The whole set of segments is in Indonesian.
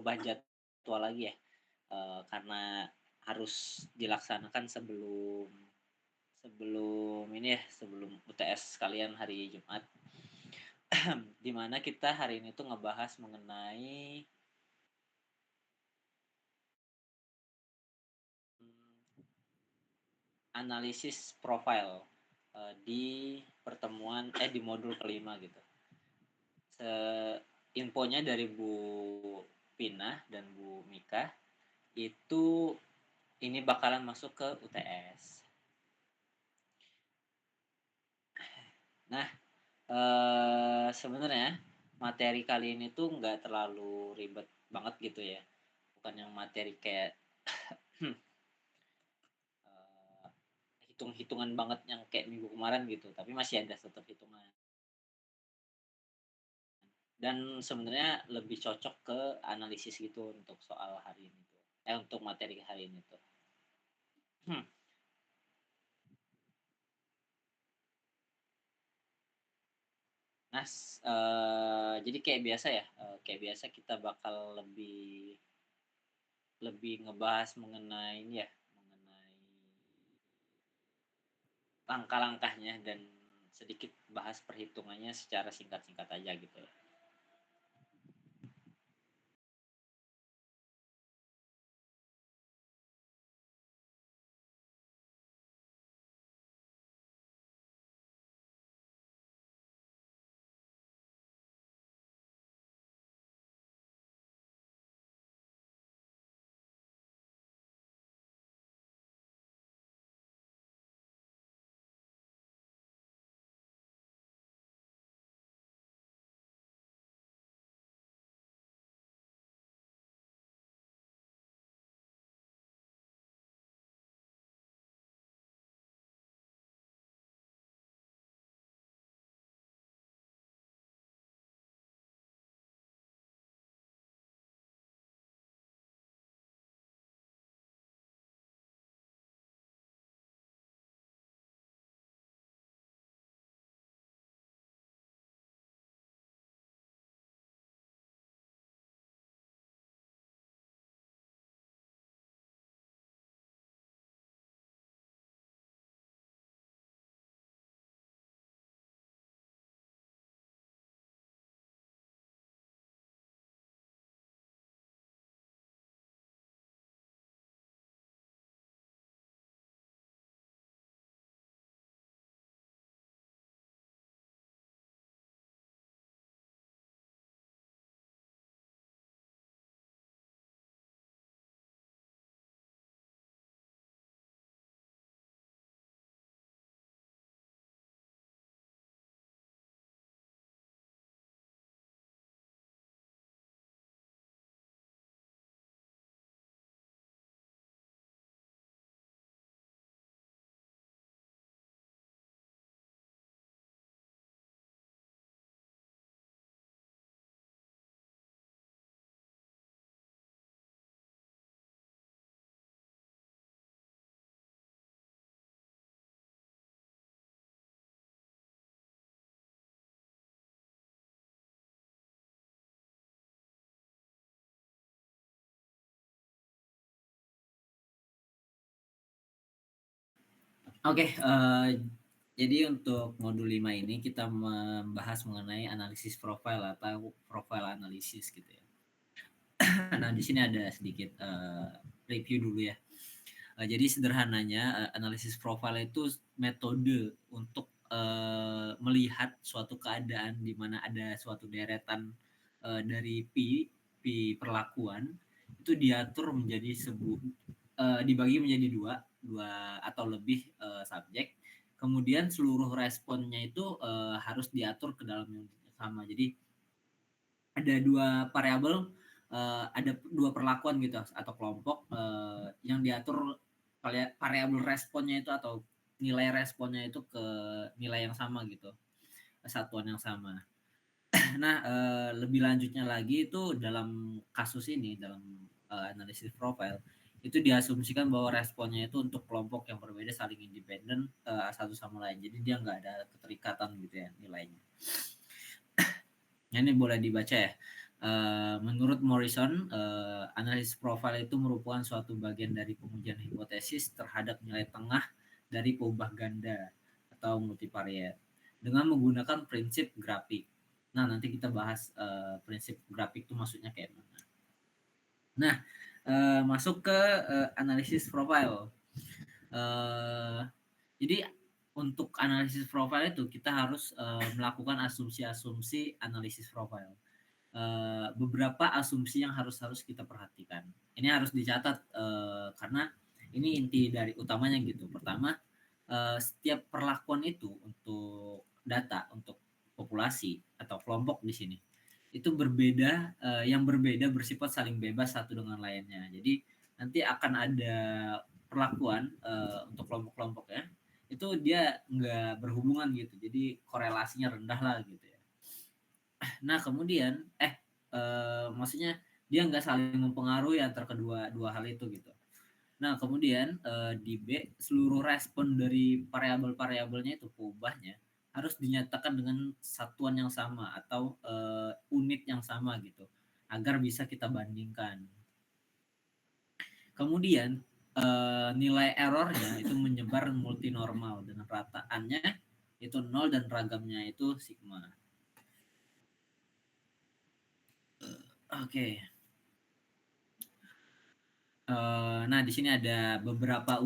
ubah jadwal lagi ya, karena harus dilaksanakan sebelum sebelum ini ya, sebelum UTS sekalian hari Jumat. Di mana kita hari ini tuh ngebahas mengenai, mmm, analisis profile, di di modul kelima gitu. Infonya dari Bu Pinah dan Bu Mika, itu ini bakalan masuk ke UTS. Nah, sebenarnya materi kali ini tuh nggak terlalu ribet banget gitu ya, bukan yang materi kayak, eee, hitung-hitungan banget yang kayak minggu kemarin gitu, tapi masih ada tetap hitungan. Dan sebenarnya lebih cocok ke analisis gitu untuk soal hari ini tuh, untuk materi hari ini tuh. Nah, jadi kayak biasa ya, kayak biasa kita bakal lebih lebih ngebahas mengenai ini ya, mengenai langkah-langkahnya dan sedikit bahas perhitungannya secara singkat-singkat aja gitu ya. Oke, jadi untuk modul 5 ini kita membahas mengenai analisis profil atau profile analisis gitu ya. Nah, di sini ada sedikit, review dulu ya. Jadi sederhananya, analisis profile itu metode untuk, melihat suatu keadaan di mana ada suatu deretan, dari pi perlakuan, itu diatur menjadi dibagi menjadi 2 2 atau lebih, subjek, kemudian seluruh responnya itu, harus diatur ke dalam yang sama. Jadi ada 2 variabel, ada 2 perlakuan gitu atau kelompok, yang diatur variabel responnya itu atau nilai responnya itu ke nilai yang sama gitu, satuan yang sama. Nah, lebih lanjutnya lagi itu dalam kasus ini, dalam, analisis profile, itu diasumsikan bahwa responnya itu untuk kelompok yang berbeda saling independen, satu sama lain. Jadi dia nggak ada keterikatan gitu ya nilainya. Nah, ini boleh dibaca ya. Menurut Morrison, analisis profil itu merupakan suatu bagian dari pengujian hipotesis terhadap nilai tengah dari peubah ganda atau multivariate dengan menggunakan prinsip grafik. Nah, nanti kita bahas prinsip grafik itu maksudnya kayak mana. Nah, masuk ke analisis profil. Jadi untuk analisis profil itu kita harus melakukan asumsi-asumsi analisis profil. Beberapa asumsi yang harus kita perhatikan. Ini harus dicatat karena ini inti dari utamanya gitu. Pertama, setiap perlakuan itu untuk data, untuk populasi atau kelompok di sini itu berbeda, yang berbeda bersifat saling bebas satu dengan lainnya. Jadi nanti akan ada perlakuan untuk kelompok-kelompok ya, itu dia nggak berhubungan gitu. Jadi korelasinya rendah lah gitu ya. Nah kemudian maksudnya dia nggak saling mempengaruhi antara kedua dua hal itu gitu. Nah kemudian di B seluruh respon dari variabel-variabelnya itu peubahnya harus dinyatakan dengan satuan yang sama atau unit yang sama gitu agar bisa kita bandingkan. Kemudian nilai errornya itu menyebar multinormal dan rataannya itu 0 dan ragamnya itu sigma. Oke. Nah, di sini ada beberapa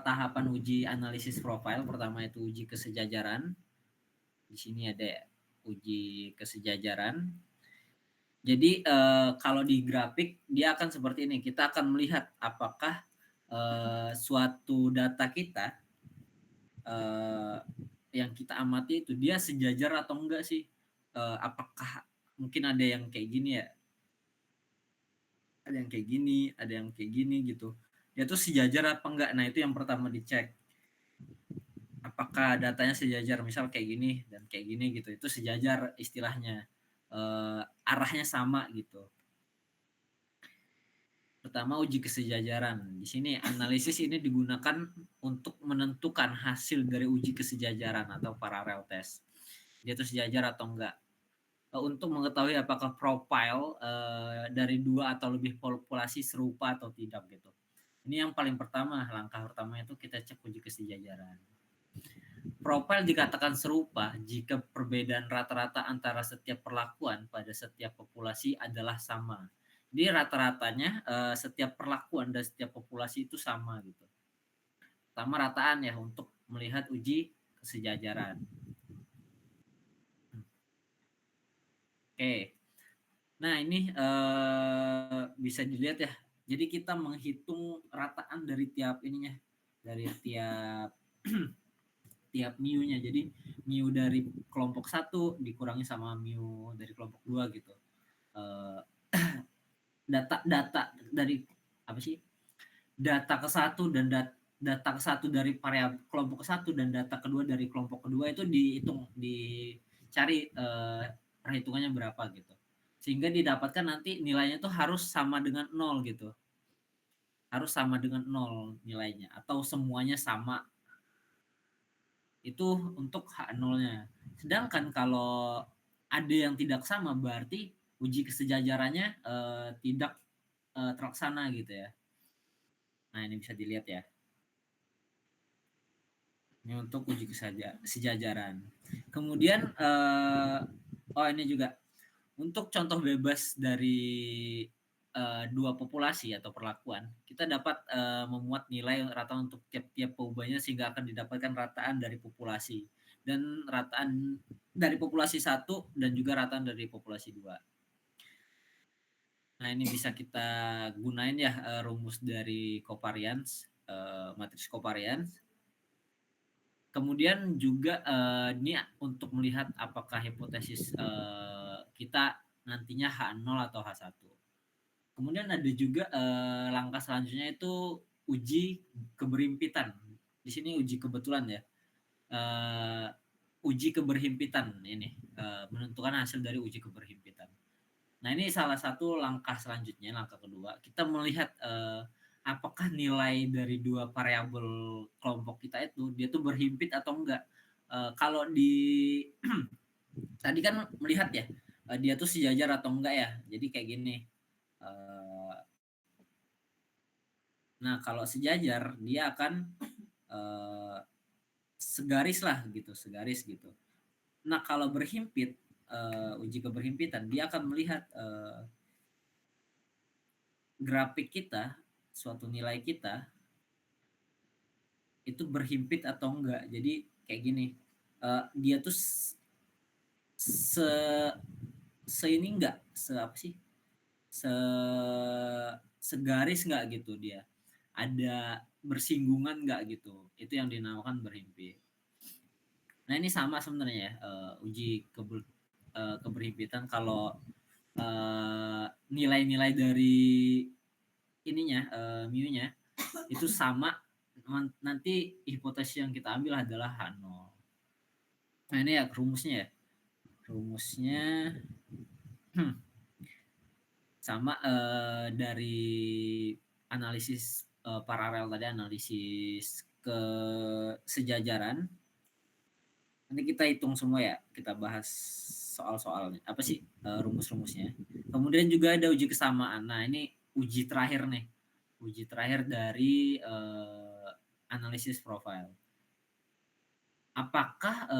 tahapan uji analisis profil. Pertama itu uji kesejajaran. Di sini ada uji kesejajaran. Jadi kalau di grafik dia akan seperti ini. Kita akan melihat apakah suatu data kita yang kita amati itu dia sejajar atau enggak sih? Apakah mungkin ada yang kayak gini ya? Ada yang kayak gini, ada yang kayak gini gitu. Dia tuh sejajar apa enggak? Nah, itu yang pertama dicek. Apakah datanya sejajar, misal kayak gini dan kayak gini gitu. Itu sejajar istilahnya. Arahnya sama gitu. Pertama uji kesejajaran. Di sini analisis ini digunakan untuk menentukan hasil dari uji kesejajaran atau parallel test. Dia itu sejajar atau enggak. Untuk mengetahui apakah profil dari dua atau lebih populasi serupa atau tidak gitu. Ini yang paling pertama, langkah pertama itu kita cek uji kesejajaran. Profil dikatakan serupa jika perbedaan rata-rata antara setiap perlakuan pada setiap populasi adalah sama. Jadi rata-ratanya setiap perlakuan dan setiap populasi itu sama gitu. Pertama rataan ya untuk melihat uji kesejajaran. Oke. Nah ini bisa dilihat ya. Jadi kita menghitung rataan dari tiap ininya, dari tiap tiap mu-nya. Jadi mu dari kelompok 1 dikurangi sama mu dari kelompok 2 gitu. Data dari apa sih? Data ke satu dan data ke satu dari variabel kelompok ke satu dan data kedua dari kelompok kedua itu dihitung, dicari perhitungannya berapa gitu. Sehingga didapatkan nanti nilainya tuh harus sama dengan 0 gitu. Harus sama dengan 0 nilainya atau semuanya sama. Itu untuk H0-nya. Sedangkan kalau ada yang tidak sama berarti uji kesejajarannya tidak terlaksana gitu ya. Nah, ini bisa dilihat ya. Ini untuk uji kesejajaran. Kemudian ini juga untuk contoh bebas dari dua populasi atau perlakuan, kita dapat memuat nilai rata untuk tiap-tiap peubahnya sehingga akan didapatkan rataan dari populasi dan rataan dari populasi 1 dan juga rataan dari populasi 2. Nah, ini bisa kita gunain ya rumus dari covariance, matriks covariance. Kemudian juga ini untuk melihat apakah hipotesis kita nantinya H0 atau H1. Kemudian ada juga langkah selanjutnya itu uji keberhimpitan. Di sini uji kebetulan ya. Uji keberhimpitan ini menentukan hasil dari uji keberhimpitan. Nah, ini salah satu langkah selanjutnya, langkah kedua. Kita melihat apakah nilai dari dua variabel kelompok kita itu dia tuh berhimpit atau enggak. Kalau di tadi kan melihat ya dia tuh sejajar atau enggak ya. Jadi kayak gini, eee, nah kalau sejajar dia akan, eee, segaris lah gitu, segaris gitu. Nah kalau berhimpit, uji keberhimpitan dia akan melihat, grafik kita, suatu nilai kita, itu berhimpit atau enggak. Jadi kayak gini, dia tuh se seini enggak, apa sih, se segaris nggak gitu dia. Ada bersinggungan nggak gitu. Itu yang dinamakan berhimpit. Nah ini sama sebenarnya ya, uji keberhimpitan kalau nilai-nilai dari ininya, mu-nya itu sama, nanti hipotesis yang kita ambil adalah H0. Nah ini ya rumusnya ya. Rumusnya sama dari analisis paralel tadi, analisis kesejajaran. Nanti kita hitung semua ya, kita bahas soal-soalnya. Apa sih rumus-rumusnya. Kemudian juga ada uji kesamaan. Nah ini uji terakhir nih. Uji terakhir dari analisis profile. Apakah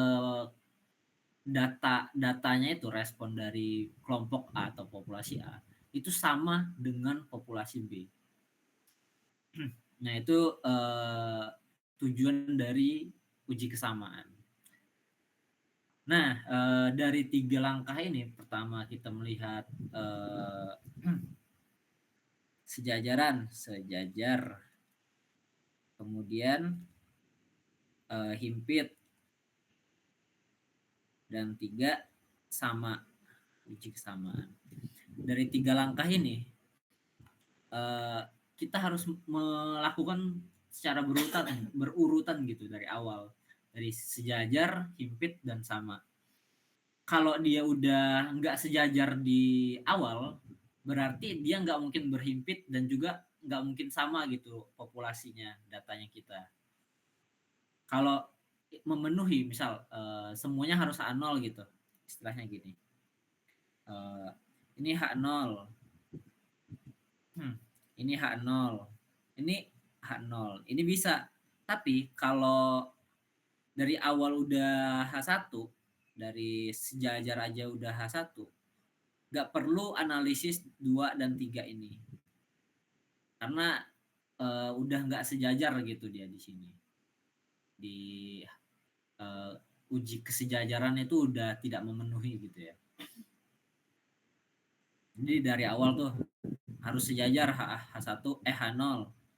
datanya itu respon dari kelompok A atau populasi A itu sama dengan populasi B. Nah itu tujuan dari uji kesamaan. Nah dari 3 langkah ini, pertama kita melihat sejajar, kemudian himpit, dan 3 sama, uji kesamaan. Dari 3 langkah ini kita harus melakukan secara berurutan gitu dari awal, dari sejajar, himpit, dan sama. Kalau dia udah nggak sejajar di awal, berarti dia nggak mungkin berhimpit dan juga nggak mungkin sama gitu populasinya, datanya kita. Kalau memenuhi, misal semuanya harus H0 gitu, istilahnya gini. Ini H0, ini H0, ini H0, ini bisa. Tapi kalau dari awal udah H1, dari sejajar aja udah H1, nggak perlu analisis 2 dan 3 ini. Karena udah nggak sejajar gitu dia di sini. Di uji kesejajaran itu udah tidak memenuhi gitu ya. Jadi dari awal tuh harus sejajar H1 H0,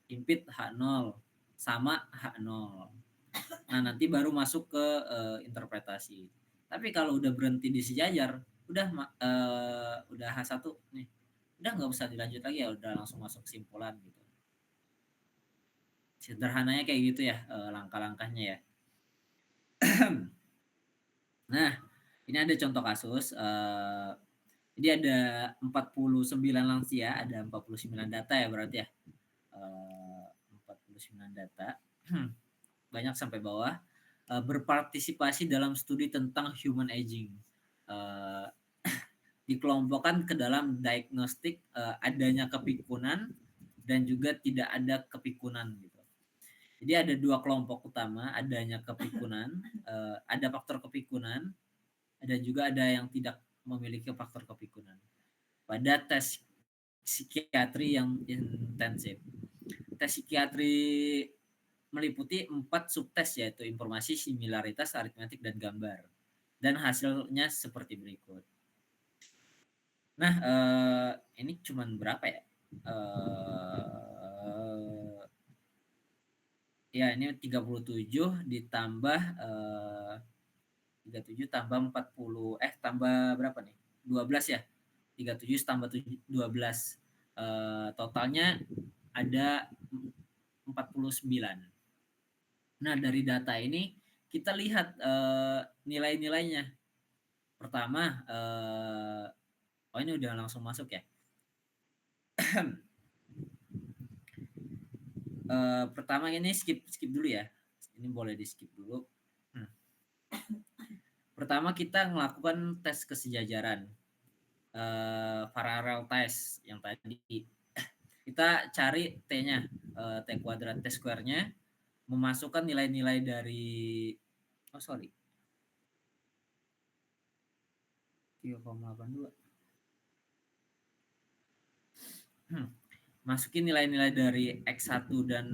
himpit H0, sama H0. Nah, nanti baru masuk ke interpretasi. Tapi kalau udah berhenti di sejajar, udah H1 nih. Udah nggak usah dilanjut lagi ya, udah langsung masuk kesimpulan gitu. Sederhananya kayak gitu ya, langkah-langkahnya ya. Nah, ini ada contoh kasus. Jadi ada 49 lansia, ada 49 data ya berarti ya. 49 data. Banyak sampai bawah. Berpartisipasi dalam studi tentang human aging. Dikelompokkan ke dalam diagnostik adanya kepikunan dan juga tidak ada kepikunan gitu. Jadi ada 2 kelompok utama, adanya kepikunan, ada faktor kepikunan, dan juga ada yang tidak memiliki faktor kepikunan. Pada tes psikiatri yang intensif. Tes psikiatri meliputi 4 subtes, yaitu informasi, similaritas, aritmetik, dan gambar. Dan hasilnya seperti berikut. Nah, ini cuman berapa ya? Ya ini 37 ditambah 37 tambah 40 tambah berapa nih? 12 ya. 37 tambah 12. Totalnya ada 49. Nah, dari data ini kita lihat nilai-nilainya. Pertama, oh ini udah langsung masuk ya. Pertama ini skip dulu ya. Ini boleh di skip dulu. Pertama kita melakukan tes kesejajaran. parallel test yang tadi. Kita cari T-nya, T kuadrat T square-nya, memasukkan nilai-nilai dari, oh sorry, 3,82. Masukin nilai-nilai dari X1 dan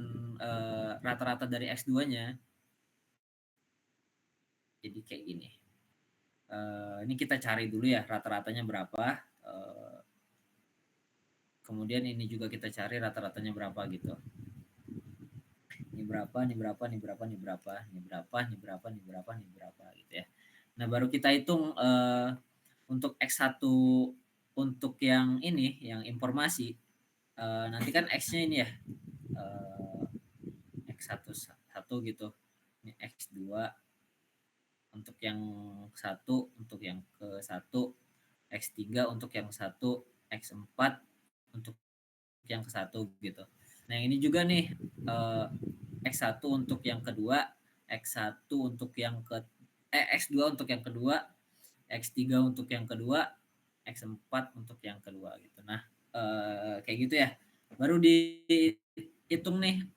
rata-rata dari X2-nya. Jadi kayak gini. Ini kita cari dulu ya rata-ratanya berapa. Kemudian ini juga kita cari rata-ratanya berapa gitu. Ini berapa, ini berapa, ini berapa, ini berapa, ini berapa, ini berapa, ini berapa, ini berapa gitu ya. Nah, baru kita hitung untuk X1 untuk yang ini, yang informasi. Nanti kan X-nya ini ya. X1 1 gitu. Ini X2 untuk yang satu, untuk yang ke satu, X3 untuk yang satu, X4 untuk yang ke satu gitu. Nah ini juga nih X1 untuk yang kedua, X1 untuk yang ke X2 untuk yang kedua, X3 untuk yang kedua, X4 untuk yang kedua gitu. Nah kayak gitu ya. Baru dihitung nih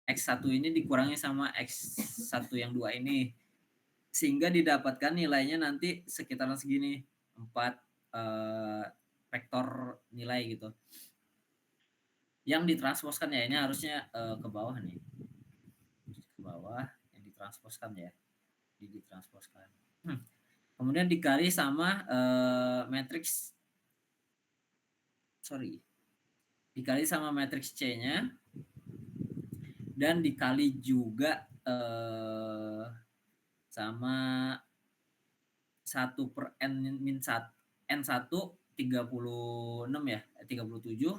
X1 ini dikurangi sama X1 yang 2 ini. Sehingga didapatkan nilainya nanti sekitaran segini. 4 vektor nilai gitu. Yang ditransposkan ya, ini harusnya ke bawah nih. Ke bawah, yang ditransposkan ya. Ditransposkan. Kemudian dikali sama matriks, sorry. Dikali sama matriks C-nya. Dan dikali juga sama 1 per N min 1, N1 36 ya, 37.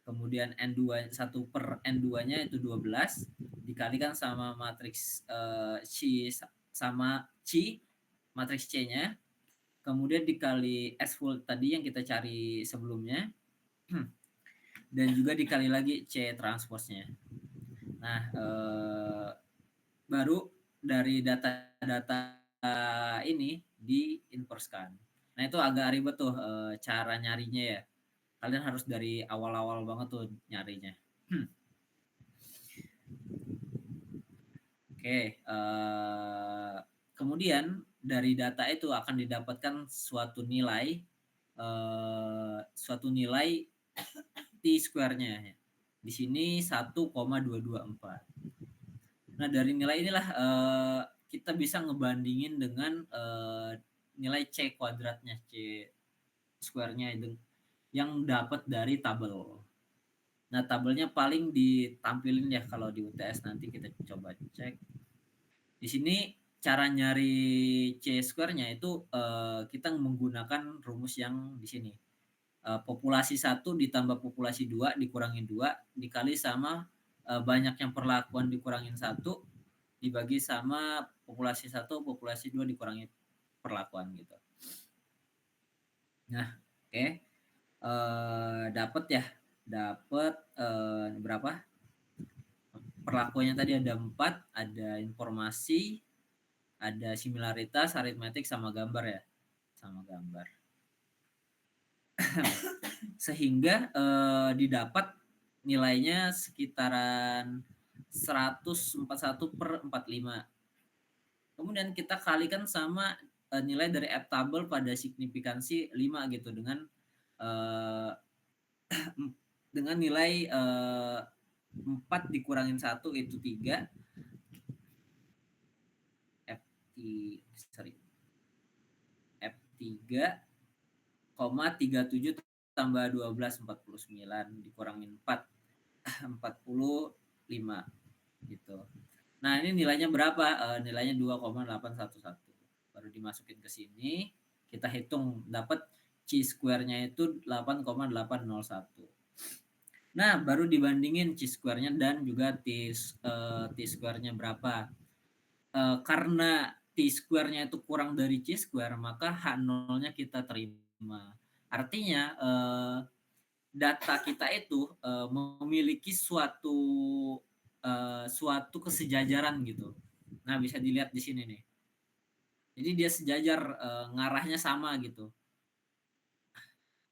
Kemudian N2 1 per N2-nya itu 12 dikalikan sama matriks C sama C matriks C-nya. Kemudian dikali S full tadi yang kita cari sebelumnya. Dan juga dikali lagi C transposnya. Nah, baru dari data-data ini diinverskan. Nah, itu agak ribet tuh cara nyarinya ya. Kalian harus dari awal-awal banget tuh nyarinya. Oke, kemudian dari data itu akan didapatkan suatu nilai T square-nya. Di sini 1,224. Nah, dari nilai inilah kita bisa ngebandingin dengan nilai C kuadratnya, C square-nya itu yang dapat dari tabel. Nah, tabelnya paling ditampilin ya kalau di UTS, nanti kita coba cek. Di sini cara nyari C square-nya itu kita menggunakan rumus yang di sini. Populasi 1 ditambah populasi 2 dikurangin 2 dikali sama banyak yang perlakuan dikurangin 1 dibagi sama populasi 1 populasi 2 dikurangi perlakuan gitu. Nah, oke. Dapat ya. Dapat berapa? Perlakuannya tadi ada 4, ada informasi, ada similaritas, aritmetik sama gambar ya. Sama gambar. Sehingga didapat nilainya sekitaran 141 per 45. Kemudian kita kalikan sama nilai dari F tabel pada signifikansi 5 gitu dengan dengan nilai 4 dikurangin 1 itu 3. F3,37 tambah 12 49 dikurangin 4 45 gitu. Nah, ini nilainya berapa? Nilainya 2,811. Baru dimasukin ke sini, kita hitung dapat C square-nya itu 8,801. Nah, baru dibandingin C square-nya dan juga T square-nya berapa. Karena T square-nya itu kurang dari C square, maka H0-nya kita terima. Artinya data kita itu memiliki suatu kesejajaran gitu. Nah, bisa dilihat di sini nih. Jadi dia sejajar, ngarahnya sama gitu.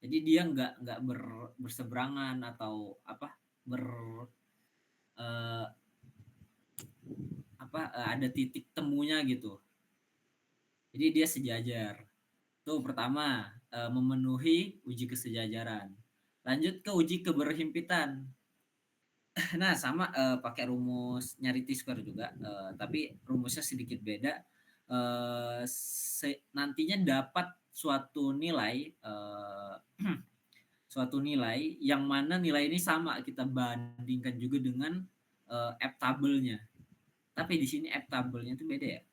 Jadi dia nggak berseberangan atau apa ber eh, ada titik temunya gitu. Jadi dia sejajar. Tuh pertama memenuhi uji kesejajaran. Lanjut ke uji keberhimpitan. Nah sama pakai rumus nyari T-square juga, tapi rumusnya sedikit beda. Nantinya dapat suatu nilai suatu nilai yang mana nilai ini sama kita bandingkan juga dengan F tabelnya. Tapi di sini F tabelnya itu beda ya.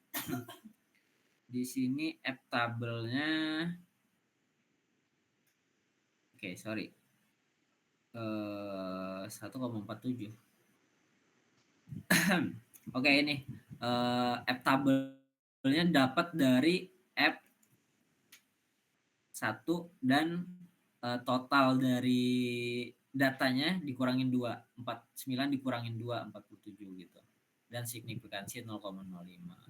Di sini F tabelnya, oke sorry, 1,47. Oke ini F tabelnya dapat dari F 1 dan total dari datanya dikurangin 2, 49 dikurangin 2, 47 gitu. Dan signifikansi 0,05.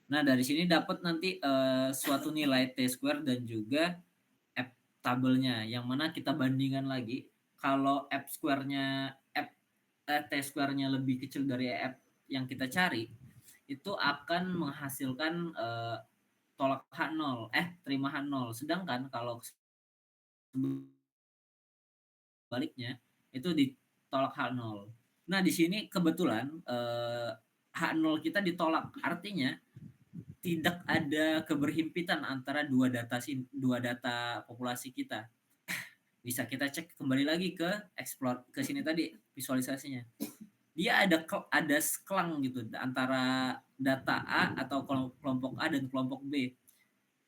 Nah, dari sini dapat nanti suatu nilai T-square dan juga F tabelnya, yang mana kita bandingkan lagi. Kalau F square-nya T-square-nya lebih kecil dari F yang kita cari, itu akan menghasilkan tolak H0, terima H0. Sedangkan kalau sebaliknya itu ditolak H0. Nah, di sini kebetulan H0 kita ditolak. Artinya tidak ada keberhimpitan antara dua data populasi kita. Bisa kita cek kembali lagi ke explore ke sini tadi visualisasinya. Dia ada sklang gitu antara data A atau kelompok A dan kelompok B.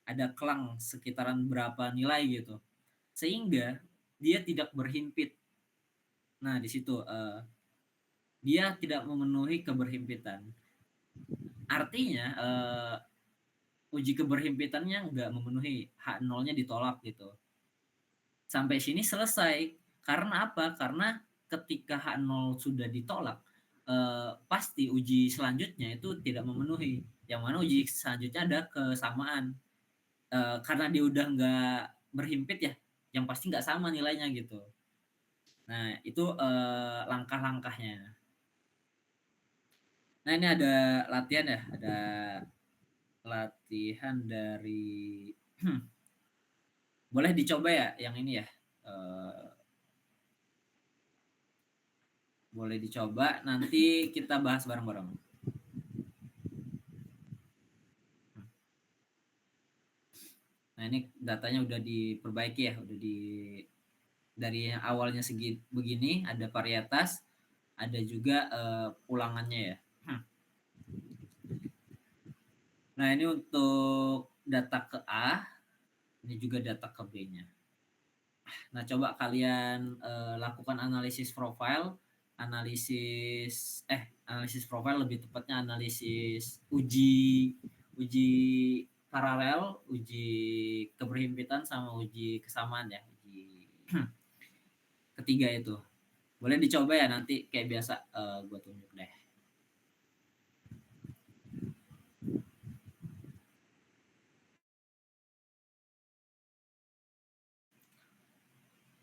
Ada kelang sekitaran berapa nilai gitu. Sehingga dia tidak berhimpit. Nah, di situ dia tidak memenuhi keberhimpitan. Artinya uji keberhimpitannya nggak memenuhi, H0-nya ditolak gitu. Sampai sini selesai. Karena apa? Karena ketika H0 sudah ditolak, pasti uji selanjutnya itu tidak memenuhi. Yang mana uji selanjutnya ada kesamaan. Karena dia udah nggak berhimpit ya, yang pasti nggak sama nilainya gitu. Nah, itu langkah-langkahnya. Nah, ini ada latihan ya, ada latihan dari boleh dicoba ya yang ini ya. Boleh dicoba, nanti kita bahas bareng-bareng. Nah, ini datanya udah diperbaiki ya, udah dari awalnya begini, ada varietas, ada juga ulangannya ya. Nah, ini untuk data ke A, ini juga data ke B-nya. Nah, coba kalian lakukan analisis profile, analisis profile lebih tepatnya analisis uji paralel, uji keberhimpitan sama uji kesamaan ya, uji ketiga itu. Boleh dicoba ya nanti kayak biasa gue tunjuk deh.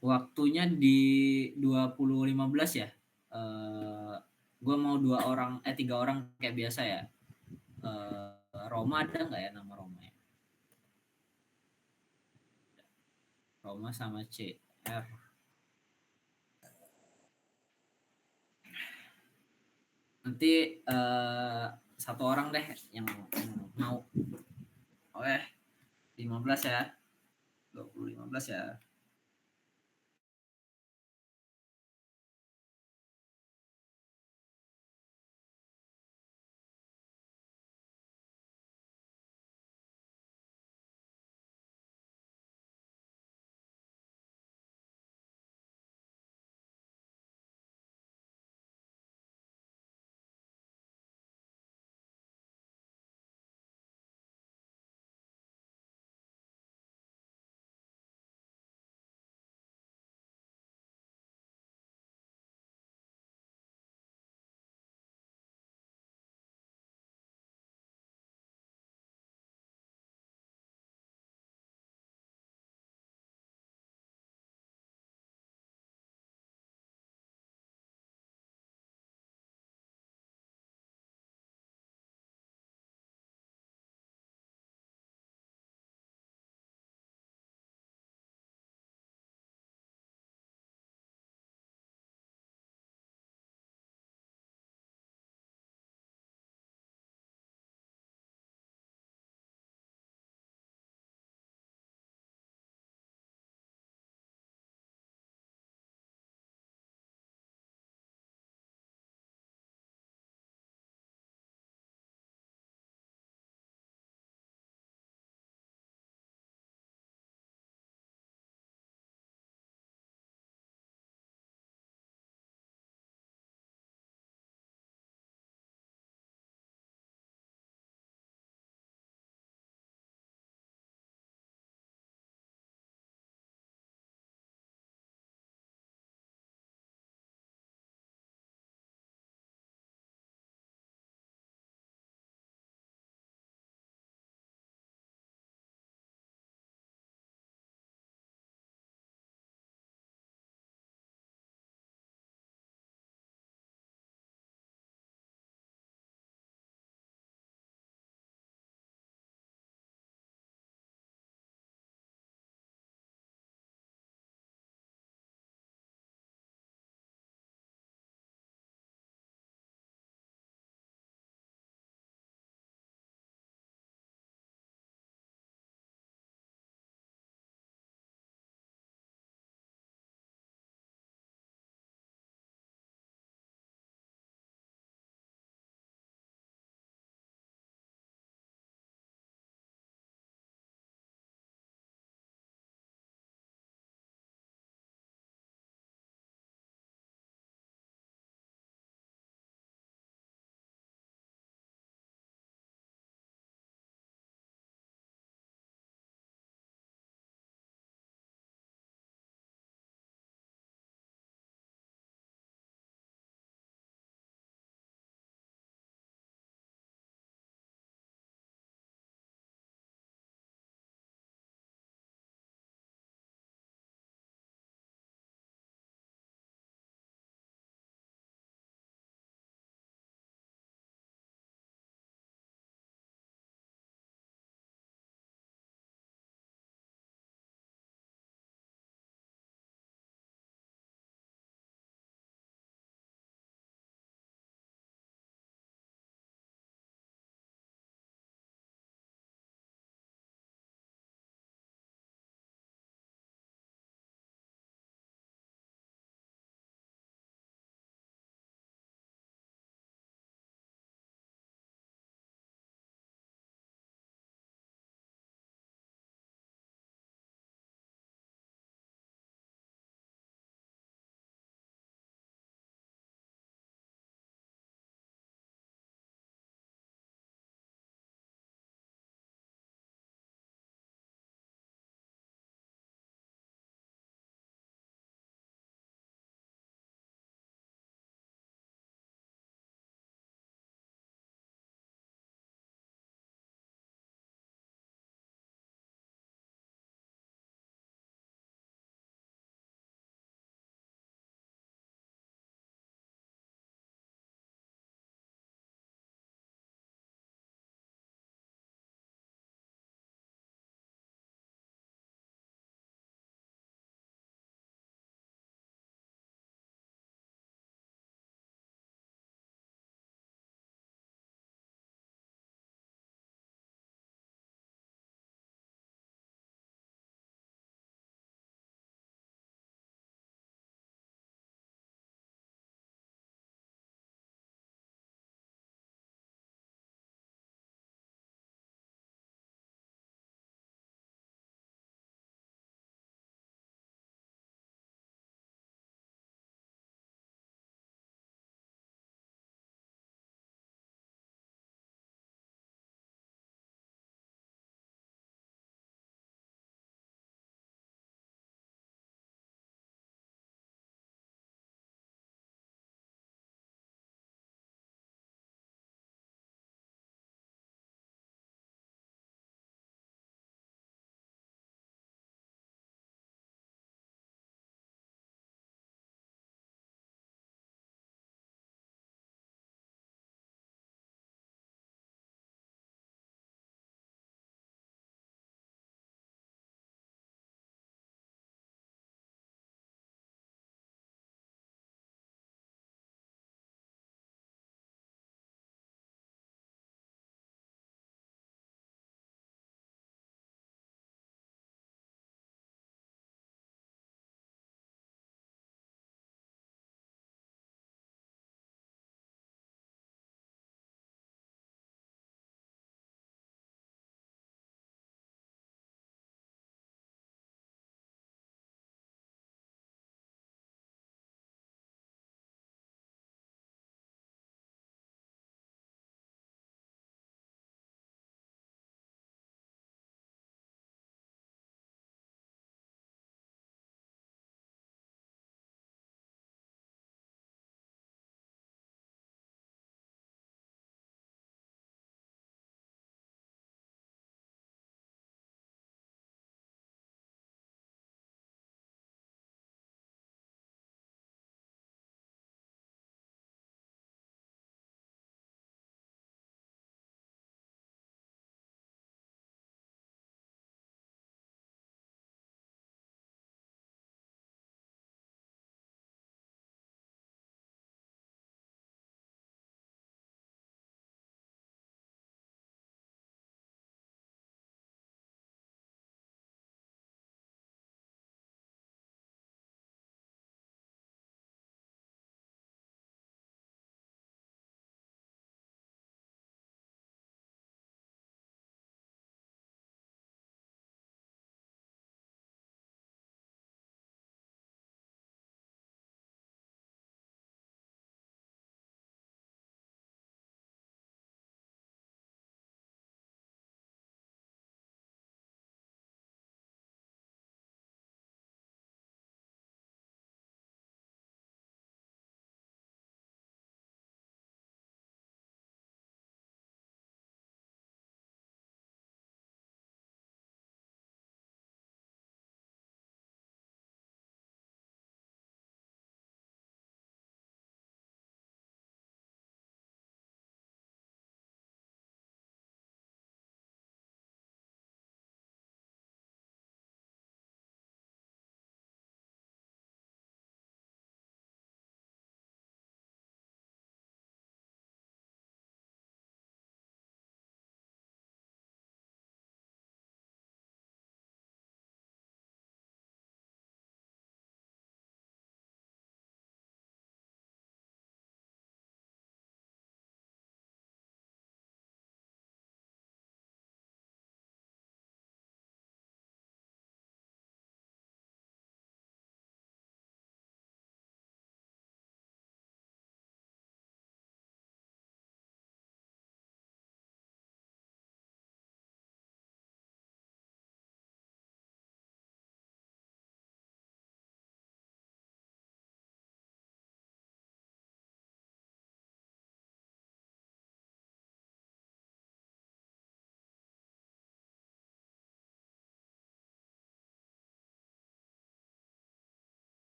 Waktunya di 2015 ya. Gue mau 3 orang kayak biasa ya. Roma ada nggak ya nama Roma ya? Roma sama CR. Nanti satu orang deh yang mau. Oke, 15 ya. 2015 ya.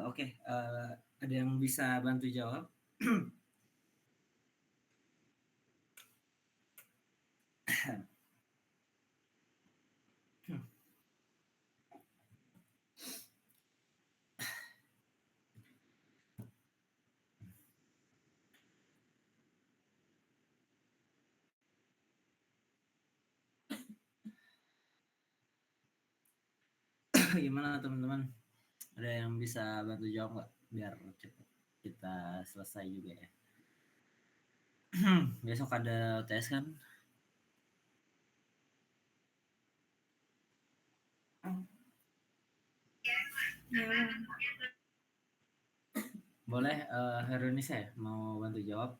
Oke, ada yang bisa bantu jawab? Gimana teman-teman? Ada yang bisa bantu jawab nggak? Biar cepet kita selesai juga ya. Besok ada tes kan? Ya, Boleh, Heronisa ya mau bantu jawab?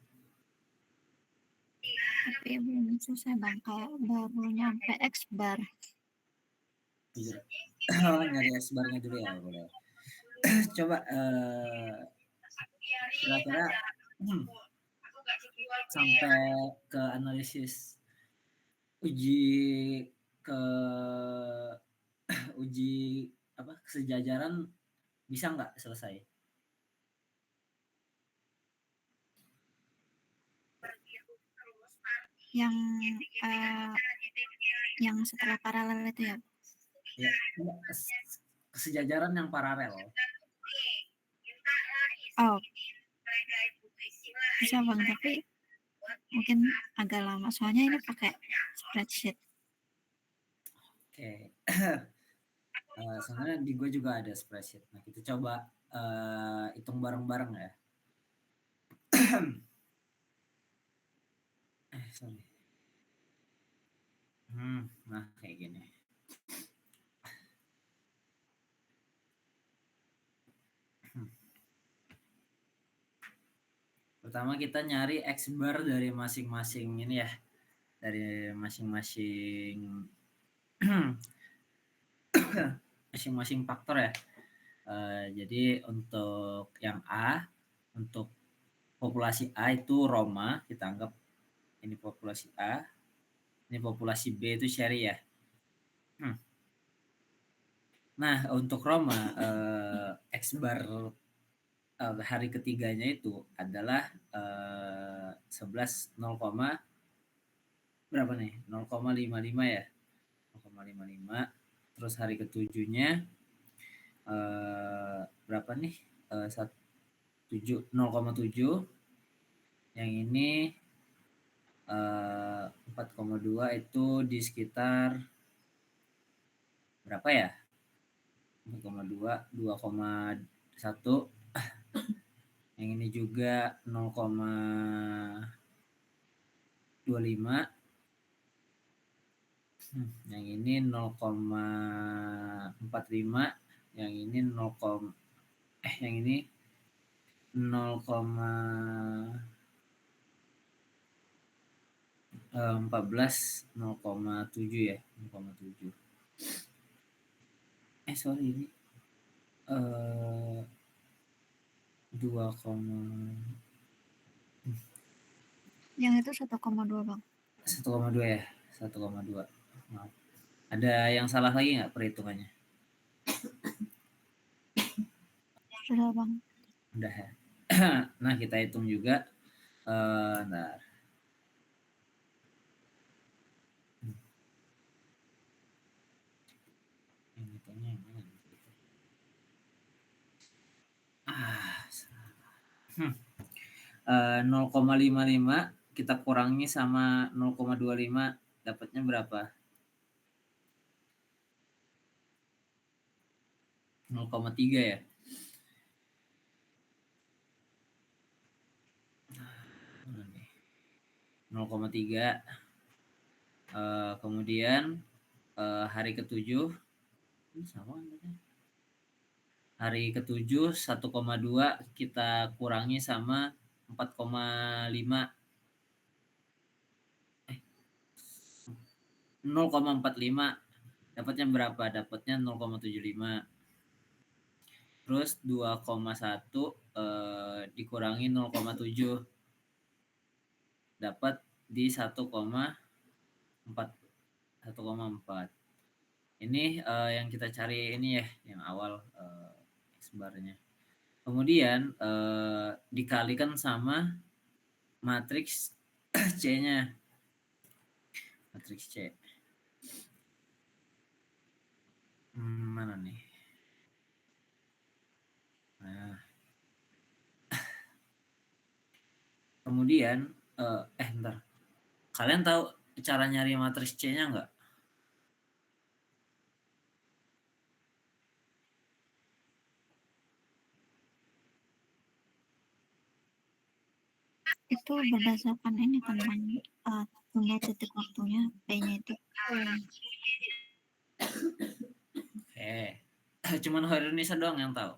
tapi belum selesai bang, kayak baru nyampe X bar. Jujur. Oh, nyari S-bar-nya dulu ya, boleh. Coba kira-kira sampai ke analisis uji ke uji apa kesejajaran bisa nggak selesai? Yang uh, yang setelah paralel itu ya. Ya, kesejajaran yang paralel. Oh, bisa bang, tapi mungkin agak lama soalnya ini pakai spreadsheet. Oke. Sebenarnya di gue juga ada spreadsheet. Nah, kita coba hitung bareng-bareng ya. Sorry. Nah kayak gini. Pertama kita nyari X bar dari masing-masing ini ya. Dari masing-masing masing-masing faktor ya. Jadi untuk yang A, untuk populasi A itu Roma, kita anggap ini populasi A, ini populasi B itu Sherry ya. Nah, untuk Roma, X bar hari ketiganya itu adalah 11 0, berapa nih? 0,55 ya. 0,55. Terus hari ketujuhnya berapa nih? 0,7. Yang ini 4,2 itu di sekitar berapa ya? 4,2, 2,1. Yang ini juga 0,25. Yang ini 0,45. Yang ini 0, yang ini 0,14, 0,7 ya, 0,7. Sorry ini 2, Yang itu 1,2 bang. 1,2 ya, 1,2. Maaf. Ada yang salah lagi nggak perhitungannya? Sudah bang. Udah ya. Nah kita hitung juga. Ntar. Yang hitungnya yang mana? 0,55 kita kurangi sama 0,25 dapatnya berapa? 0,3 ya. 0,3. Kemudian hari ketujuh sama hari ketujuh 1,2 kita kurangi sama 4,5 0,45 dapatnya berapa? Dapatnya 0,75. Terus 2,1 dikurangi 0,7 dapat di 1,4. 1,4. Ini yang kita cari ini ya, yang awal X barnya. Kemudian dikalikan sama matriks C-nya. Matriks C. Mana nih? Nah, kemudian ntar. Kalian tahu cara nyari matriks C-nya nggak? Itu berdasarkan ini teman, tunggal titik waktunya P-nya itu. Cuman Hoirunisa doang yang tahu.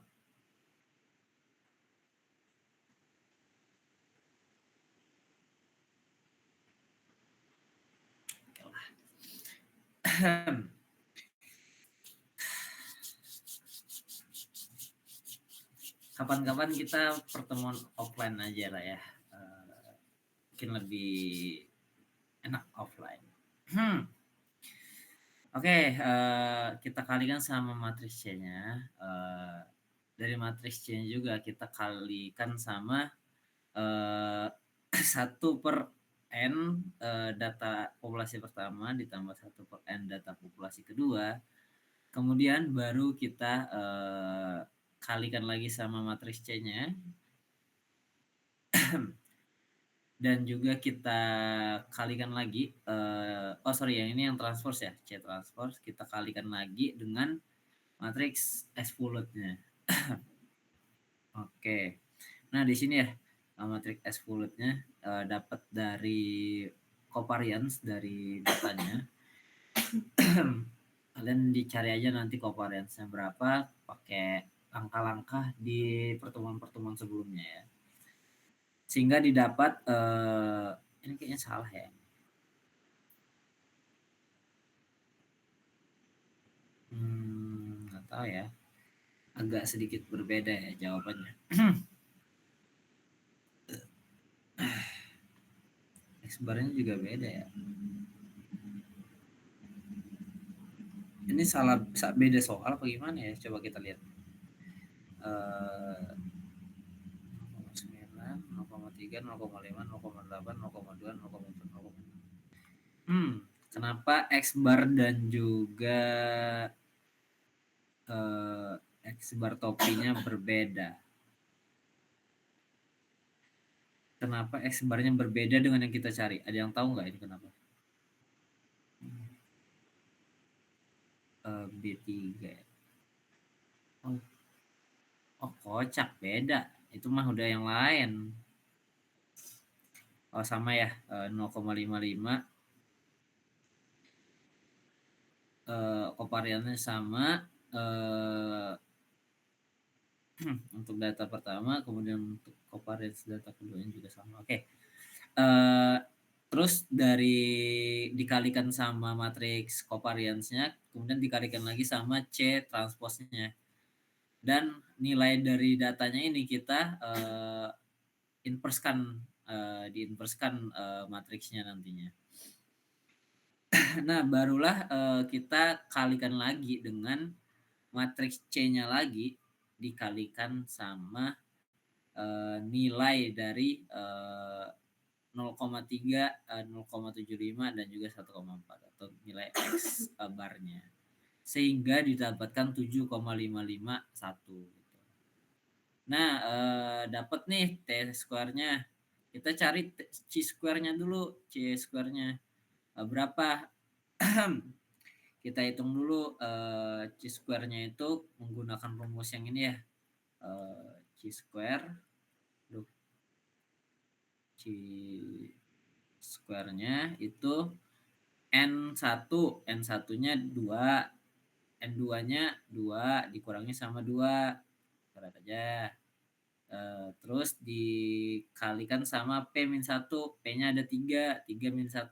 Kapan-kapan kita pertemuan offline aja lah ya. Mungkin lebih enak offline. Oke, kita kalikan sama matriks C-nya. Dari matriks C-nya juga kita kalikan sama 1/n data populasi pertama ditambah 1/n data populasi kedua. Kemudian baru kita kalikan lagi sama matriks C-nya. Dan juga kita kalikan lagi yang ini yang transpose ya, C transpose, kita kalikan lagi dengan matriks S-Fulled-nya. Oke. Nah, di sini ya matriks S-Fulled-nya dapat dari covariance dari datanya. Kalian dicari aja nanti covariance-nya berapa pakai langkah-langkah di pertemuan-pertemuan sebelumnya ya. Sehingga didapat ini kayaknya salah ya. Nggak tahu ya. Agak sedikit berbeda ya jawabannya. X-barnya juga beda ya. Ini salah beda soal apa gimana ya? Coba kita lihat. 0,3, 0,5, 0,8, 0,2, 0,4, 0,4. Kenapa X bar dan juga X bar topinya berbeda? Kenapa X barnya berbeda dengan yang kita cari? Ada yang tahu nggak ini kenapa? B3. Oh, kocak beda. Itu mah udah yang lain. Oh, sama ya, 0,55. Covariance sama untuk data pertama, kemudian untuk covariance data keduanya juga sama. Oke. Terus dari dikalikan sama matriks covariance-nya, kemudian dikalikan lagi sama C transpose-nya. Dan nilai dari datanya ini kita diinverskan matriksnya nantinya. Nah, barulah kita kalikan lagi dengan matriks C-nya lagi dikalikan sama nilai dari 0,3, 0,75 dan juga 1,4 atau nilai X barnya. Sehingga didapatkan 7,551. Nah, dapat nih T square-nya. Kita cari C square-nya dulu, C square-nya berapa? Kita hitung dulu C square-nya itu menggunakan rumus yang ini ya. C square C square-nya itu N1-nya 2, N2-nya 2 dikurangi sama 2. Berat aja. Terus dikalikan sama P-1, P-nya ada 3 min 1.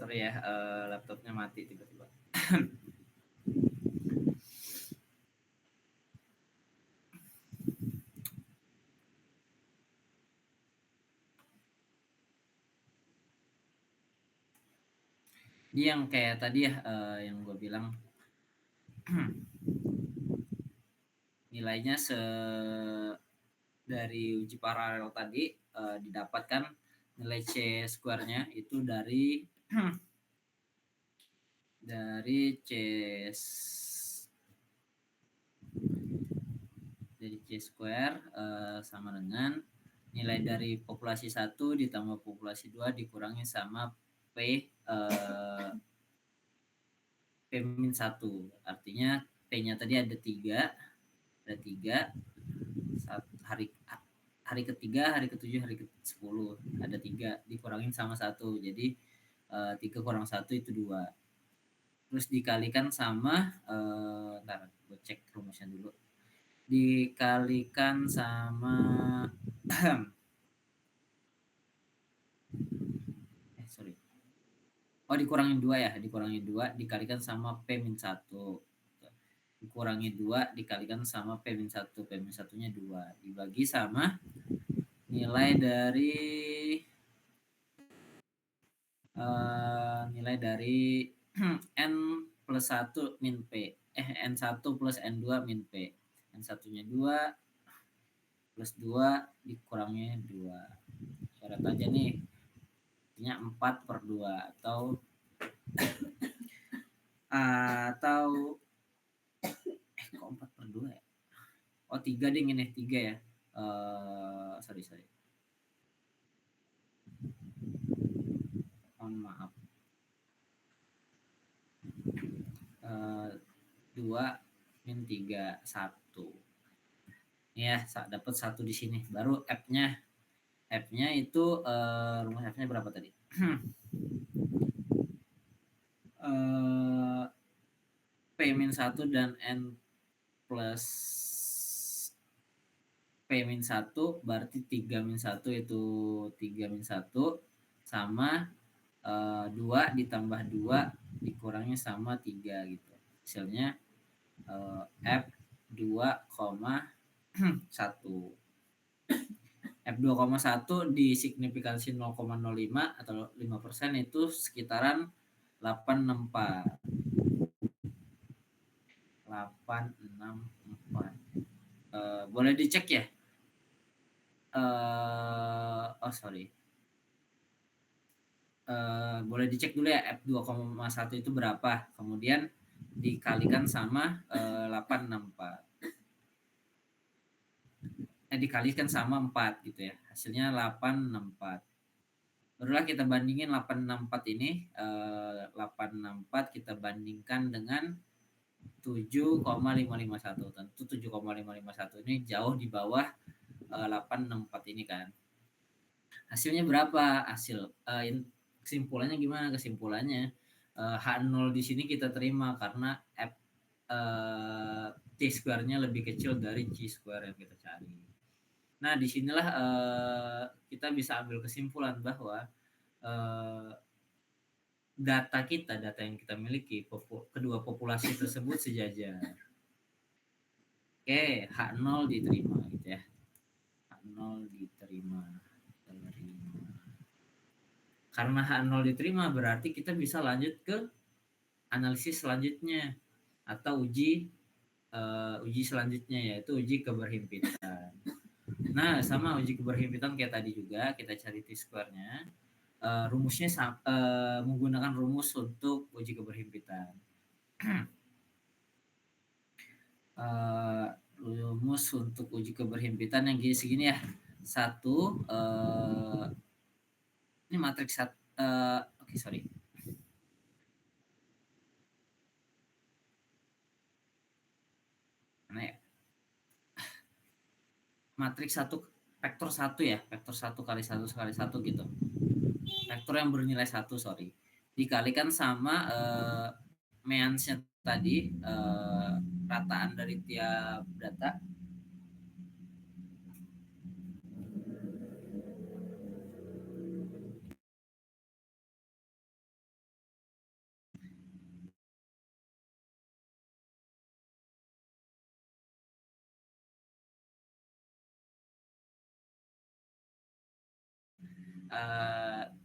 Sorry ya, laptopnya mati tiba-tiba. Ini yang kayak tadi ya, yang gue bilang nilainya dari uji paralel tadi didapatkan nilai C square-nya itu dari C square sama dengan nilai dari populasi 1 ditambah populasi 2 dikurangi sama P-1. Artinya P-nya tadi ada 3, hari ketiga, hari ke-7, hari ke-10 ada 3 dikurangin sama 1. Jadi 3 kurang 1 itu 2. Terus dikalikan sama ntar gue cek rumusnya dulu. Dikalikan sama sorry. Oh, dikurangin 2 ya, dikurangin 2 dikalikan sama P-1. Dikurangi 2 dikalikan sama P-1. P-1-nya 2 dibagi sama nilai dari N plus 1 min P. N1 plus N2 min P. N1-nya 2 plus 2 dikurangi 2. Coret aja nih. Artinya 4 per 2 atau kok 4 per 2 ya? Oh, 3 ding ini, 3 ya. Sorry. Mohon maaf. 2 min 3, 1. Ya, dapat 1 di sini. Baru F-nya itu rumus F-nya berapa tadi? P-1 dan N plus P-1 berarti 3 min 1 itu 3 min 1 sama 2 ditambah 2 dikurangi sama 3 gitu. Hasilnya F2,1. F2,1 di signifikansi 0,05 atau 5% itu sekitaran 864. Boleh dicek ya? Sorry. Boleh dicek dulu ya F2,1 itu berapa. Kemudian dikalikan sama 864. Dikalikan sama 4 gitu ya. Hasilnya 864. Barulah kita bandingin 864 ini. 864 kita bandingkan dengan 7,551. Tentu 7,551 ini jauh di bawah 864 ini kan. Hasilnya berapa? Kesimpulannya gimana? Kesimpulannya H0 di sini kita terima karena T square-nya lebih kecil dari C square yang kita cari. Nah, disinilah kita bisa ambil kesimpulan bahwa data yang kita miliki, kedua populasi tersebut sejajar. Oke, H0 diterima gitu ya. H0 diterima. Karena H0 diterima berarti kita bisa lanjut ke analisis selanjutnya atau uji selanjutnya, yaitu uji keberhimpitan. Nah, sama uji keberhimpitan kayak tadi juga, kita cari T-square-nya. Rumusnya menggunakan rumus untuk uji keberhimpitan. Rumus untuk uji keberhimpitan yang segini ya. Ini matriks sorry. Mana ya? Matriks 1 vektor 1 ya, vektor 1 kali 1 kali 1 gitu. Vektor yang bernilai 1, sorry. Dikalikan sama meansnya tadi, rataan dari tiap data.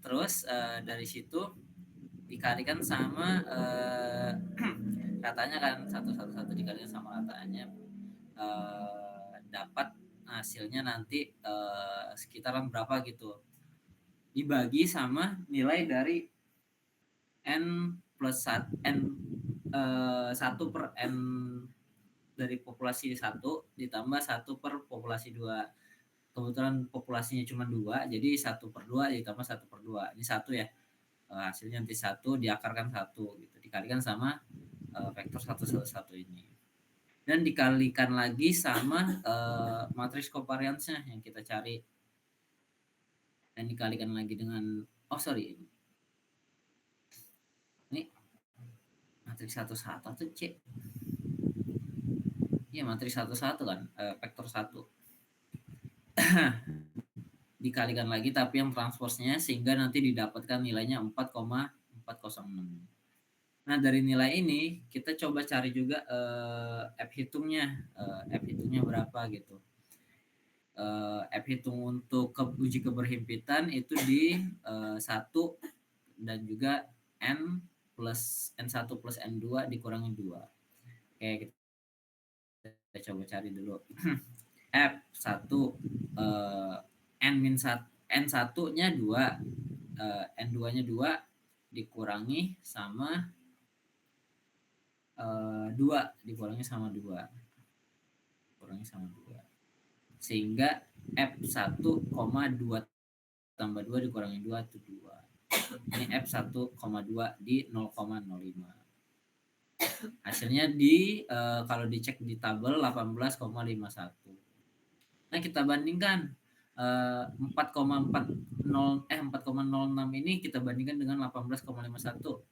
Terus dari situ dikalikan sama ratanya kan, satu dikalikan sama ratanya, dapat hasilnya nanti sekitaran berapa gitu, dibagi sama nilai dari n plus 1 per n dari populasi 1 ditambah 1 per populasi 2. Kebetulan populasinya cuma 2, jadi 1/2 ditambah 1/2. Ini 1 ya. Hasilnya nanti 1 diakarkan 1 gitu, dikalikan sama vektor 1 ini. Dan dikalikan lagi sama matriks covariance-nya yang kita cari. Dan dikalikan lagi dengan ini matriks 1 atau C. Iya, matriks 1 kan, vektor 1. Dikalikan lagi tapi yang transposnya, sehingga nanti didapatkan nilainya 4,406. Nah, dari nilai ini kita coba cari juga F hitungnya berapa gitu. F hitung untuk uji keberhimpitan itu di 1 dan juga N1 plus N2 dikurangi 2. Oke, kita coba cari dulu. F1 N1-nya 2, N2-nya 2 dikurangi sama 2 dikurangi sama 2 sehingga F1,2 tambah 2 dikurangi 2 itu 2. Ini F1,2 di 0,05. Hasilnya kalau dicek di tabel 18,51. Nah, kita bandingkan 4,06 ini kita bandingkan dengan 18,51.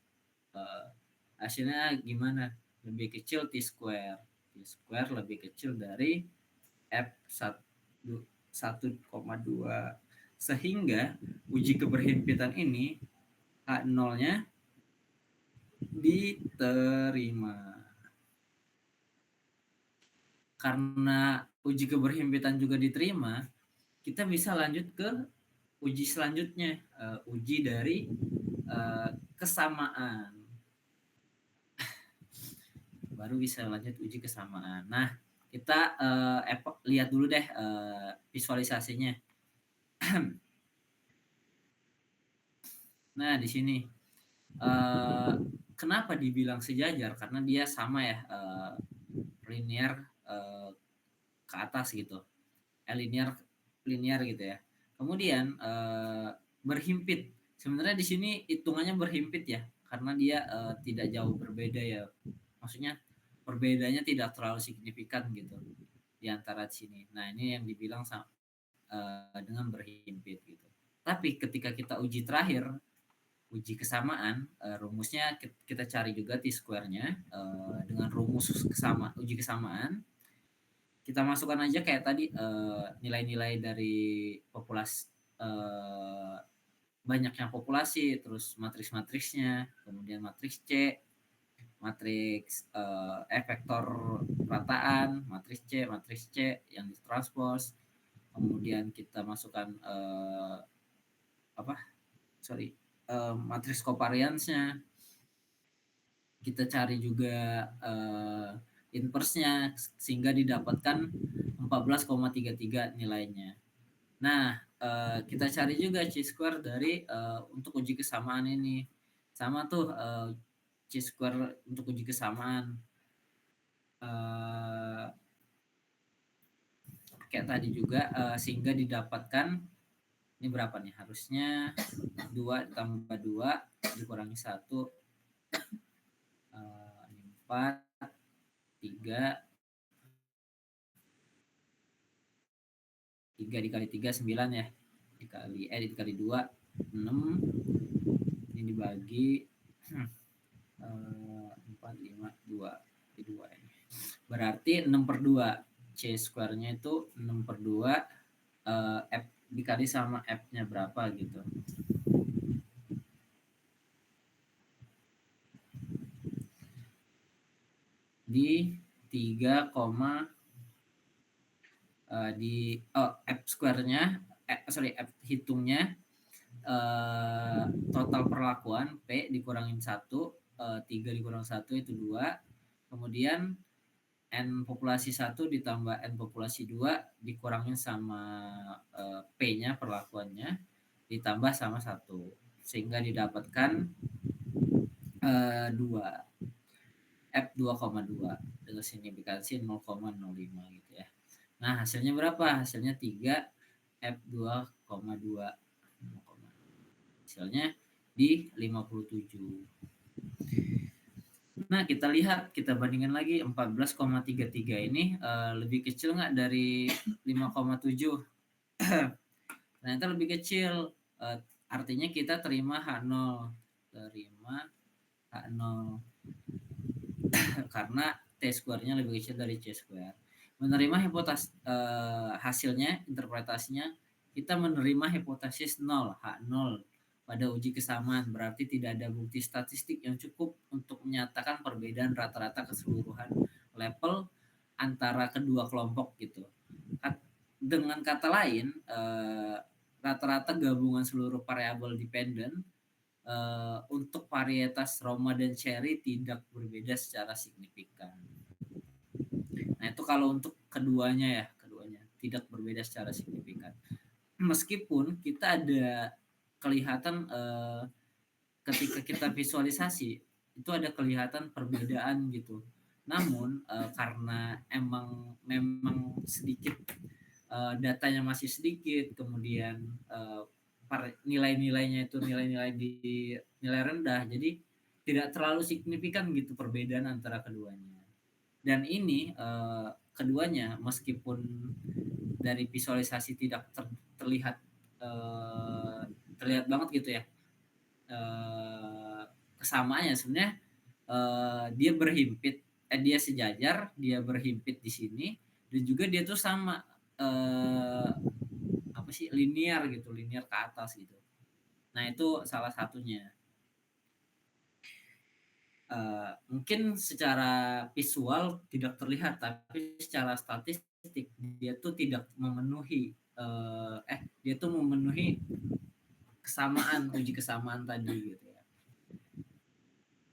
Hasilnya gimana? Lebih kecil T-square. T-square lebih kecil dari F1,2. Sehingga uji keberhimpitan ini H0-nya diterima. Karena uji keberhimpitan juga diterima, kita bisa lanjut ke uji selanjutnya, uji dari kesamaan. Baru bisa lanjut uji kesamaan. Nah, kita lihat dulu deh visualisasinya. Nah, di sini kenapa dibilang sejajar? Karena dia sama ya, linear ke atas gitu, linear gitu ya. Kemudian berhimpit. Sebenarnya di sini hitungannya berhimpit ya, karena dia tidak jauh berbeda ya. Maksudnya perbedaannya tidak terlalu signifikan gitu di antara sini. Nah, ini yang dibilang dengan berhimpit gitu. Tapi ketika kita uji terakhir, uji kesamaan, rumusnya kita cari juga T-square-nya dengan rumus uji kesamaan. Kita masukkan aja kayak tadi nilai-nilai dari populasi, banyaknya populasi, terus matriks-matriksnya, kemudian matriks C, matriks vektor rataan, matriks C yang ditranspos, kemudian kita masukkan matriks covariance-nya, kita cari juga inverse-nya sehingga didapatkan 14,33 nilainya. Nah, kita cari juga C-square dari untuk uji kesamaan ini. Sama tuh C-square untuk uji kesamaan. Kayak tadi juga sehingga didapatkan ini berapa nih? Harusnya 2 tambah 2 dikurangi 1 4 3 dikali 3 9 ya, dikali 2 6, ini dibagi 4 5 2 ini berarti 6/2. C square-nya itu 6/2 F dikali sama F-nya berapa gitu. Di 3, F square-nya F hitungnya total perlakuan P dikurangin 1, 3 dikurang 1 itu 2, kemudian N populasi 1 ditambah N populasi 2 dikurangin sama P-nya perlakuannya ditambah sama 1 sehingga didapatkan 2 F 2,2 dengan signifikansi 0,05 gitu ya. Nah, hasilnya berapa? Hasilnya 3 F 2,2. Hasilnya di 57. Nah, kita lihat, kita bandingkan lagi 14,33 ini lebih kecil nggak dari 5,7? Ternyata lebih kecil. Artinya kita terima H0. Terima H0. Karena T-square-nya lebih kecil dari C-square. Menerima hasilnya, interpretasinya, kita menerima hipotesis 0, H0 pada uji kesamaan, berarti tidak ada bukti statistik yang cukup untuk menyatakan perbedaan rata-rata keseluruhan level antara kedua kelompok gitu. Dengan kata lain, rata-rata gabungan seluruh variabel dependent untuk varietas Roma dan Cherry tidak berbeda secara signifikan. Nah, itu kalau untuk keduanya tidak berbeda secara signifikan. Meskipun kita ada kelihatan ketika kita visualisasi itu ada kelihatan perbedaan gitu. Namun karena memang sedikit datanya masih sedikit, kemudian nilai-nilainya itu nilai rendah, jadi tidak terlalu signifikan gitu perbedaan antara keduanya. Dan ini keduanya meskipun dari visualisasi tidak terlihat banget gitu ya kesamaannya, sebenarnya dia berhimpit, dia sejajar, dia berhimpit di sini, dan juga dia tuh sama apa sih, linear gitu, linear ke atas gitu. Nah, itu salah satunya. Mungkin secara visual tidak terlihat, tapi secara statistik dia tuh tidak memenuhi dia tuh memenuhi kesamaan, uji kesamaan tadi gitu ya.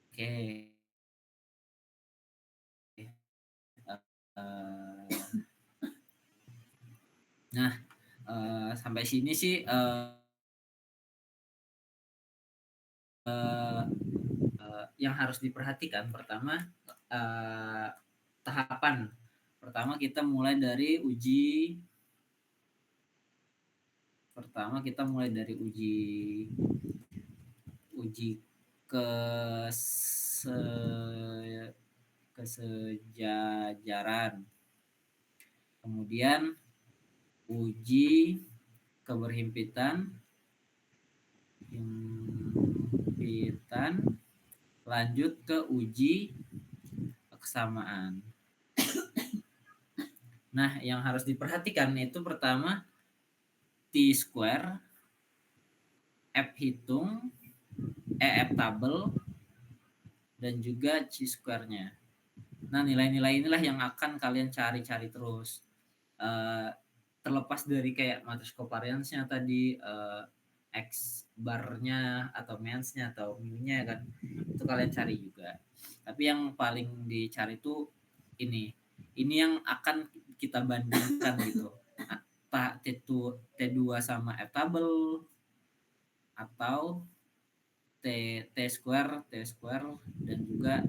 Oke. Nah, sampai sini sih yang harus diperhatikan. Pertama, tahapan pertama kita mulai dari uji kesejajaran, kemudian uji keberhimpitan, lanjut ke uji kesamaan. Nah, yang harus diperhatikan itu pertama T-square, F hitung, F tabel, dan juga C-square-nya. Nah, nilai-nilai inilah yang akan kalian cari-cari terus. Terlepas dari kayak matriks covariance-nya tadi, X bar-nya atau mens-nya atau mu-nya kan, itu kalian cari juga. Tapi yang paling dicari itu ini yang akan kita bandingkan gitu. T2 sama F tabel atau T square dan juga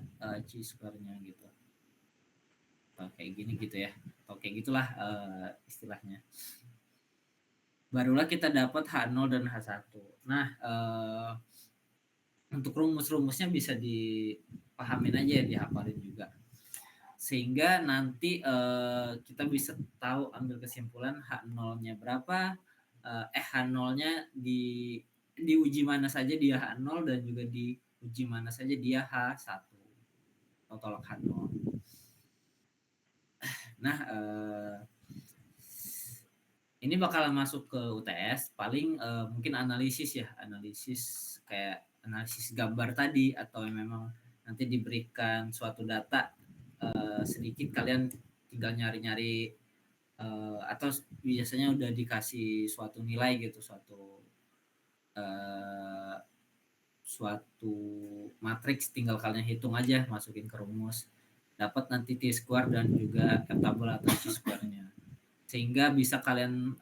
C square-nya gitu. Atau kayak gini gitu ya. Atau kayak gitulah istilahnya. Barulah kita dapat H0 dan H1. Nah, untuk rumus-rumusnya bisa dipahamin aja ya, dihafalin juga. Sehingga nanti kita bisa tahu, ambil kesimpulan H0-nya berapa, H0-nya di uji mana saja dia H0 dan juga di uji mana saja dia H1 atau tolak H0. Nah, ini bakal masuk ke UTS, paling mungkin analisis kayak analisis gambar tadi, atau yang memang nanti diberikan suatu data sedikit, kalian tinggal nyari-nyari atau biasanya udah dikasih suatu nilai gitu, suatu eee, suatu matriks, tinggal kalian hitung aja, masukin ke rumus, dapat nanti T-square dan juga F-table atau Q-square-nya. Sehingga bisa kalian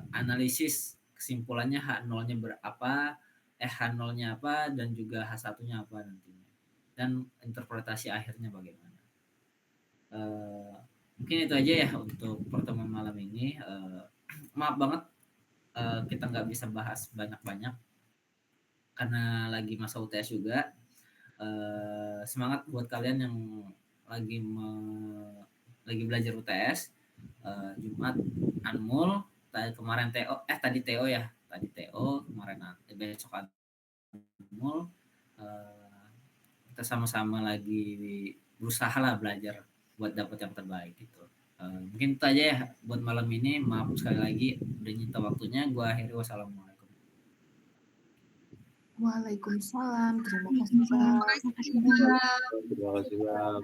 analisis kesimpulannya H0-nya berapa, H0-nya apa, dan juga H1-nya apa nantinya. Dan interpretasi akhirnya bagaimana. Mungkin itu aja ya untuk pertemuan malam ini. Maaf banget kita nggak bisa bahas banyak-banyak karena lagi masa UTS juga. Semangat buat kalian yang lagi lagi belajar UTS. Jumat Anmul, kemarin TO, tadi TO ya, tadi TO, kemarin besok Anmul. Kita sama-sama lagi berusaha lah belajar buat dapat yang terbaik gitu. Mungkin itu aja ya buat malam ini. Maaf sekali lagi udah nyita waktunya. Gua akhiri, wassalamualaikum. Waalaikumsalam. Terima kasih, Bang. Terima kasih, Bang. Terima kasih, Bang.